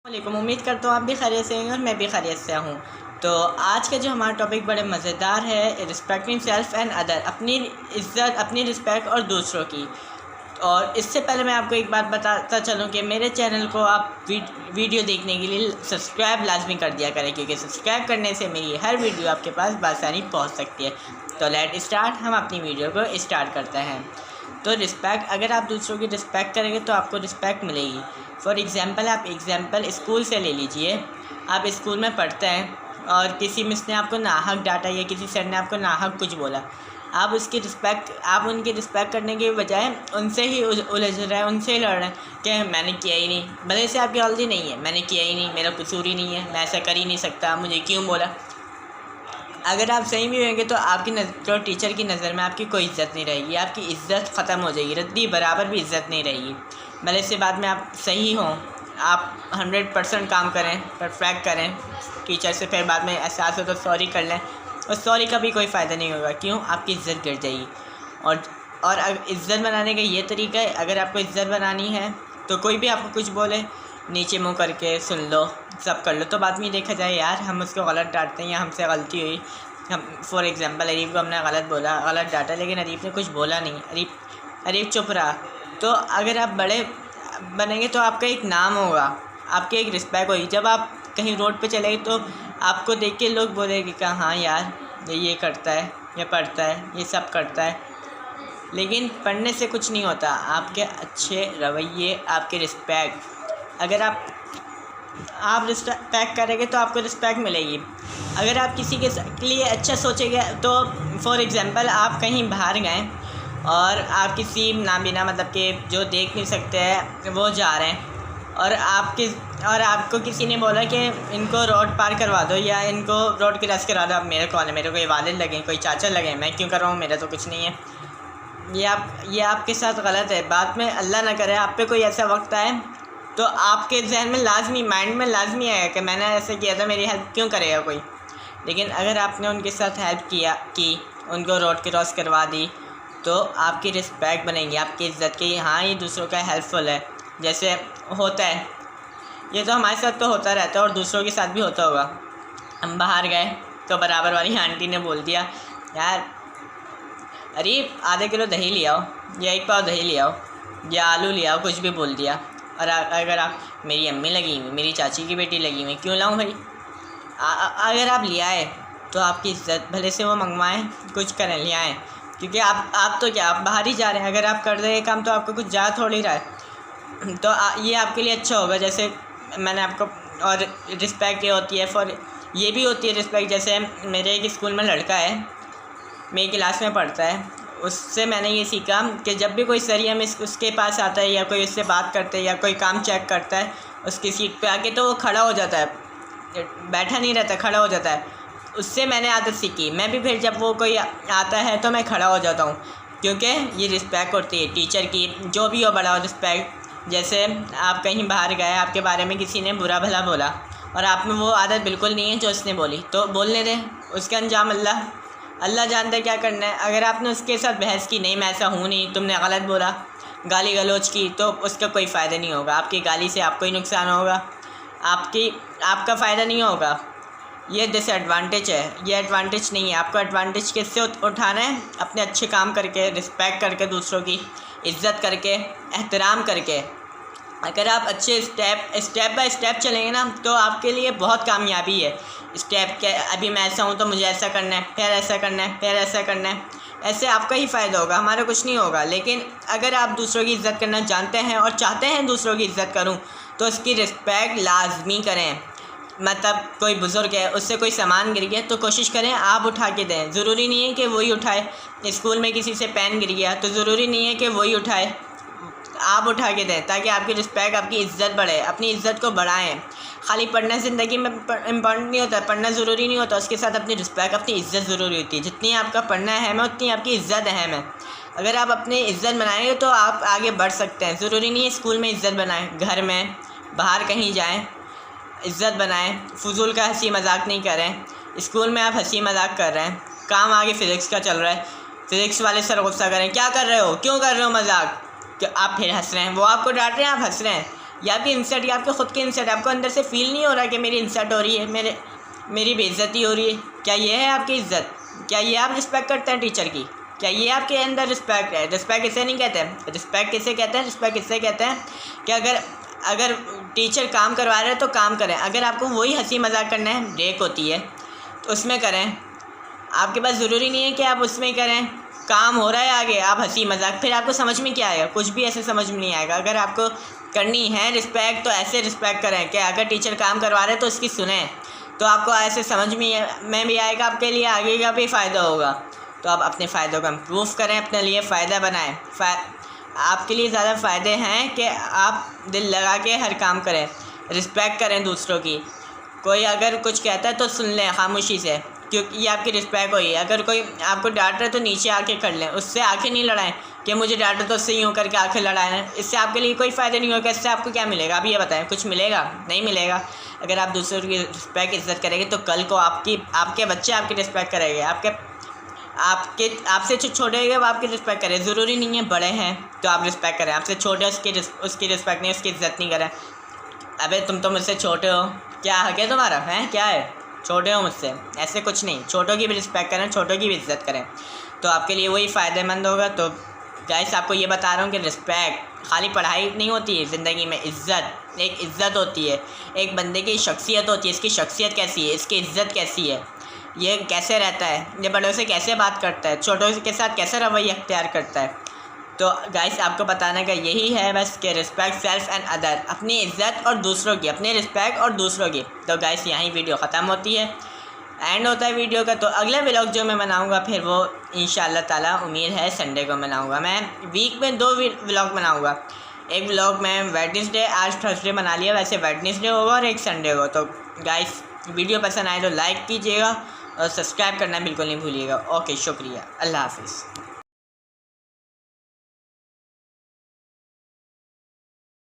वालेकुम। उम्मीद करता हूँ आप भी खैरियत से होंगे और मैं भी खैरियत से हूँ। तो आज का जो हमारा टॉपिक बड़े मज़ेदार है, रिस्पेक्टिंग सेल्फ़ एंड अदर, अपनी इज़्ज़त, अपनी रिस्पेक्ट और दूसरों की। और इससे पहले मैं आपको एक बात बताता चलूँ कि मेरे चैनल को आप वीडियो देखने के लिए सब्सक्राइब लाजमी कर दिया करें, क्योंकि सब्सक्राइब करने से मेरी हर वीडियो आपके पास बआसानी पहुँच सकती है। तो लेट स्टार्ट, हम अपनी वीडियो को स्टार्ट करते हैं। तो रिस्पेक्ट, अगर आप दूसरों की रिस्पेक्ट करेंगे तो आपको रिस्पेक्ट मिलेगी। फॉर एग्ज़ाम्पल, आप एग्ज़ाम्पल स्कूल से ले लीजिए। आप स्कूल में पढ़ते हैं और किसी मिस ने आपको नाहक डांटा या किसी सर ने आपको नाहक कुछ बोला, आप उनकी रिस्पेक्ट करने के बजाय उनसे ही उलझ रहे हैं, उनसे ही लड़ रहे हैं कि मैंने किया ही नहीं, भले से आपकी गलती नहीं है, मैंने किया ही नहीं, मेरा कसूर ही नहीं है, मैं ऐसा कर ही नहीं सकता, मुझे क्यों बोला। अगर आप सही भी होंगे तो आपकी जो टीचर की नज़र में आपकी कोई इज़्ज़त नहीं रहेगी, आपकी इज़्ज़त ख़त्म हो जाएगी, रद्दी बराबर भी इज़्ज़त नहीं रहेगी। भले से बाद में आप सही हों, आप 100% काम करें, परफेक्ट करें टीचर से, फिर बाद में एहसास हो तो सॉरी कर लें, और सॉरी का भी कोई फ़ायदा नहीं होगा। क्यों? आपकी इज़्ज़त गिर जाएगी। और इज़्ज़त बनाने का ये तरीका है, अगर आपको इज़्ज़त बनानी है तो कोई भी आपको कुछ बोले, नीचे मुँह करके सुन लो, सब कर लो। तो बाद में देखा जाए यार, हम उसको गलत डांटते हैं या हमसे गलती हुई, हम फॉर एग्ज़ाम्पल अरीब को हमने गलत बोला, गलत डांटा, लेकिन अरीब ने कुछ बोला नहीं, अरीब चुप रहा। तो अगर आप बड़े बनेंगे तो आपका एक नाम होगा, आपकी एक रिस्पेक्ट होगी। जब आप कहीं रोड पे चलेंगे तो आपको देख के लोग बोलेंगे कि हाँ यार, ये करता है, ये पढ़ता है, ये सब करता है। लेकिन पढ़ने से कुछ नहीं होता, आपके अच्छे रवैये, आपके रिस्पेक्ट, अगर आप रिस्पेक्ट करेंगे तो आपको रिस्पेक्ट मिलेगी। अगर आप किसी के लिए अच्छा सोचेंगे तो फॉर एग्ज़ाम्पल, आप कहीं बाहर गए और आप किसी नाबीना, मतलब कि जो देख नहीं सकते हैं, वो जा रहे हैं, और आपको किसी ने बोला कि इनको रोड पार करवा दो या इनको रोड क्रॉस करा दो। अब मेरे कौन है, मेरे कोई वालिद लगे, कोई चाचा लगे, मैं क्यों कर रहा हूँ, मेरा तो कुछ नहीं है। ये आपके साथ गलत है। बाद में अल्लाह ना करे आप पे कोई ऐसा वक्त आए तो आपके जहन में लाजमी, माइंड में लाजमी आएगा कि मैंने ऐसे किया था, मेरी हेल्प क्यों करेगा कोई। लेकिन अगर आपने उनके साथ हेल्प की, उनको रोड क्रॉस करवा दी, तो आपकी रिस्पेक्ट बनेगी, आपकी इज़्ज़त की। हाँ, ये दूसरों का हेल्पफुल है, जैसे होता है, ये तो हमारे साथ तो होता रहता है और दूसरों के साथ भी होता होगा। हम बाहर गए तो बराबर वाली आंटी ने बोल दिया, यार अरे आधा किलो दही ले आओ, या 1 पाव दही ले आओ, या आलू ले आओ, कुछ भी बोल दिया। और अगर आप, मेरी अम्मी लगी हुई, मेरी चाची की बेटी लगी हुई, क्यों लाऊं भाई। अगर आप ले आए तो आपकी इज़्ज़त, भले से वो मंगवाएं, कुछ करें, ले आएँ, क्योंकि आप तो क्या, आप बाहर ही जा रहे हैं। अगर आप कर रहे हैं काम तो आपको कुछ जा थोड़ी रहा है, तो ये आपके लिए अच्छा होगा। जैसे मैंने आपको, और रिस्पेक्ट ये होती है, ये भी होती है रिस्पेक्ट। जैसे मेरे एक स्कूल में लड़का है, मेरी क्लास में पढ़ता है, उससे मैंने ये सीखा कि जब भी कोई सर या मिस उसके पास आता है या कोई उससे बात करते है या कोई काम चेक करता है उसकी सीट पे आके, तो वो खड़ा हो जाता है, बैठा नहीं रहता, खड़ा हो जाता है। उससे मैंने आदत सीखी, मैं भी फिर जब वो कोई आता है तो मैं खड़ा हो जाता हूँ, क्योंकि ये रिस्पेक्ट होती है टीचर की, जो भी हो बड़ा हो, रिस्पेक्ट। जैसे आप कहीं बाहर गए, आपके बारे में किसी ने बुरा भला बोला और आप में वो आदत बिल्कुल नहीं है जो उसने बोली, तो बोलने दें, उसका अंजाम अल्लाह जानता है क्या करना है। अगर आपने उसके साथ बहस की, नहीं मैं ऐसा हूँ नहीं, तुमने गलत बोला, गाली गलौज की, तो उसका कोई फ़ायदा नहीं होगा। आपकी गाली से आपको ही नुकसान होगा, आपका फ़ायदा नहीं होगा। ये डिसएडवांटेज है, ये एडवांटेज नहीं है। आपको एडवांटेज किससे उठाना है? अपने अच्छे काम करके, रिस्पेक्ट करके, दूसरों की इज़्ज़त करके, एहतराम करके। अगर आप अच्छे स्टेप बाय स्टेप चलेंगे ना, तो आपके लिए बहुत कामयाबी है। स्टेप के, अभी मैं ऐसा हूँ तो मुझे ऐसा करना है, फिर ऐसा करना है, फिर ऐसा करना है, ऐसे आपका ही फ़ायदा होगा, हमारा कुछ नहीं होगा। लेकिन अगर आप दूसरों की इज़्ज़त करना जानते हैं और चाहते हैं दूसरों की इज़्ज़त करूँ, तो उसकी रिस्पेक्ट लाजमी करें। मतलब कोई बुज़ुर्ग है, उससे कोई सामान गिर गया तो कोशिश करें आप उठा के दें, ज़रूरी नहीं है कि वही उठाए। स्कूल में किसी से पेन गिर गया तो ज़रूरी नहीं है कि वही उठाए, आप उठा के दें, ताकि आपकी रिस्पेक्ट, आपकी इज़्ज़त बढ़े, अपनी इज़्ज़त को बढ़ाएं। खाली पढ़ना ज़िंदगी में इम्पॉर्टेंट नहीं होता, पढ़ना ज़रूरी नहीं होता, उसके साथ अपनी रिस्पेक्ट, अपनी इज़्ज़त ज़रूरी होती है। जितनी आपका पढ़ना अहम है उतनी आपकी इज़्ज़त अहम है। अगर आप अपनी इज़्ज़त बनाएंगे तो आप आगे बढ़ सकते हैं। ज़रूरी नहीं है स्कूल में इज़्ज़त बनाएं, घर में, बाहर कहीं जाएँ, इज़्ज़त बनाएं, फजूल का हंसी मजाक नहीं करें। स्कूल में आप हंसी मजाक कर रहे हैं, काम आगे फ़िज़िक्स का चल रहा है, फ़िज़िक्स वाले सर गुस्सा करें, क्या कर रहे हो, क्यों कर रहे हो मजाक, कि आप फिर हंस रहे हैं, वो आपको डांट रहे हैं, आप हंस रहे हैं। ये आपकी इंसल्ट, या आपके ख़ुद की इंसल्ट, आपको अंदर से फील नहीं हो रहा कि मेरी इंसल्ट हो रही है, मेरी बेइज्जती हो रही है? क्या ये है आपकी इज़्ज़त? क्या ये आप रिस्पेक्ट करते हैं टीचर की? क्या ये आपके अंदर रिस्पेक्ट है? रिस्पेक्ट किसे नहीं कहते हैं? रिस्पेक्ट किसे कहते हैं? रिस्पेक्ट किसे कहते हैं कि अगर टीचर काम करवा रहे हैं तो काम करें, अगर आपको वही हंसी मजाक करना है, ब्रेक होती है तो उसमें करें। आपके पास ज़रूरी नहीं है कि आप उसमें करें, काम हो रहा है आगे आप हंसी मजाक, फिर आपको समझ में क्या आएगा? कुछ भी ऐसे समझ में नहीं आएगा। अगर आपको करनी है रिस्पेक्ट तो ऐसे रिस्पेक्ट करें कि अगर टीचर काम करवा रहे हैं तो उसकी सुने, तो आपको ऐसे समझ में भी आएगा, आपके लिए आगे का भी फ़ायदा होगा। तो आप अपने फ़ायदों को इम्प्रूव करें, अपने लिए फ़ायदा बनाएं। आपके लिए ज़्यादा फ़ायदे हैं कि आप दिल लगा के हर काम करें, रिस्पेक्ट करें दूसरों की। कोई अगर कुछ कहता है तो सुन लें खामोशी से, क्योंकि ये आपकी रिस्पेक्ट हुई है। अगर कोई आपको डांट रहा है तो नीचे आके कर लें, उससे आंखें नहीं लड़ाएं कि मुझे डांटो तो उससे यूँ करके आंखें लड़ाएं। इससे आपके लिए कोई फ़ायदा नहीं होगा। इससे आपको क्या मिलेगा? आप ये बताएं, कुछ मिलेगा? नहीं मिलेगा। अगर आप दूसरों की रिस्पेक्ट इज़्ज़त करेंगे तो कल को आपके बच्चे आपकी रिस्पेक्ट करेंगे, आपसे जो छोटे हैं वो आपकी रिस्पेक्ट करें। ज़रूरी नहीं है बड़े हैं तो आप रिस्पेक्ट करें, आपसे छोटे उसकी रिस्पेक्ट नहीं, उसकी इज़्ज़त नहीं करें। अबे तुम तो मुझसे छोटे हो, क्या हक है तुम्हारा? हैं क्या है? छोटे हो मुझसे, ऐसे कुछ नहीं। छोटों की भी रिस्पेक्ट करें, छोटों की भी इज़्ज़त करें, तो आपके लिए वही फ़ायदेमंद होगा। तो गाइस आपको ये बता रहा हूँ कि रिस्पेक्ट खाली पढ़ाई नहीं होती है ज़िंदगी में, इज़्ज़त एक इज़्ज़त होती है, एक बंदे की शख्सियत होती है। इसकी शख्सियत कैसी है, इसकी इज़्ज़त कैसी है, ये कैसे रहता है, ये बड़ों से कैसे बात करता है, छोटों के साथ कैसे रवैया अख्तियार करता है। तो गाइस आपको बताने का यही है बस कि रिस्पेक्ट सेल्फ एंड अदर, अपनी इज़्ज़त और दूसरों की, अपनी रिस्पेक्ट और दूसरों की। तो गाइस यहीं वीडियो ख़त्म होती है, एंड होता है वीडियो का। तो अगला व्लॉग जो मैं बनाऊंगा फिर वो इंशाअल्लाह ताला उम्मीद है संडे को बनाऊंगा। मैं वीक में 2 व्लॉग बनाऊंगा। एक व्लॉग मैं वेडनेसडे, आज थर्सडे बना लिया, वैसे वेडनेसडे होगा, और एक संडे को। तो गाइस वीडियो पसंद आए तो लाइक कीजिएगा और सब्सक्राइब करना बिल्कुल नहीं भूलिएगा। ओके, शुक्रिया, अल्लाह हाफिज़।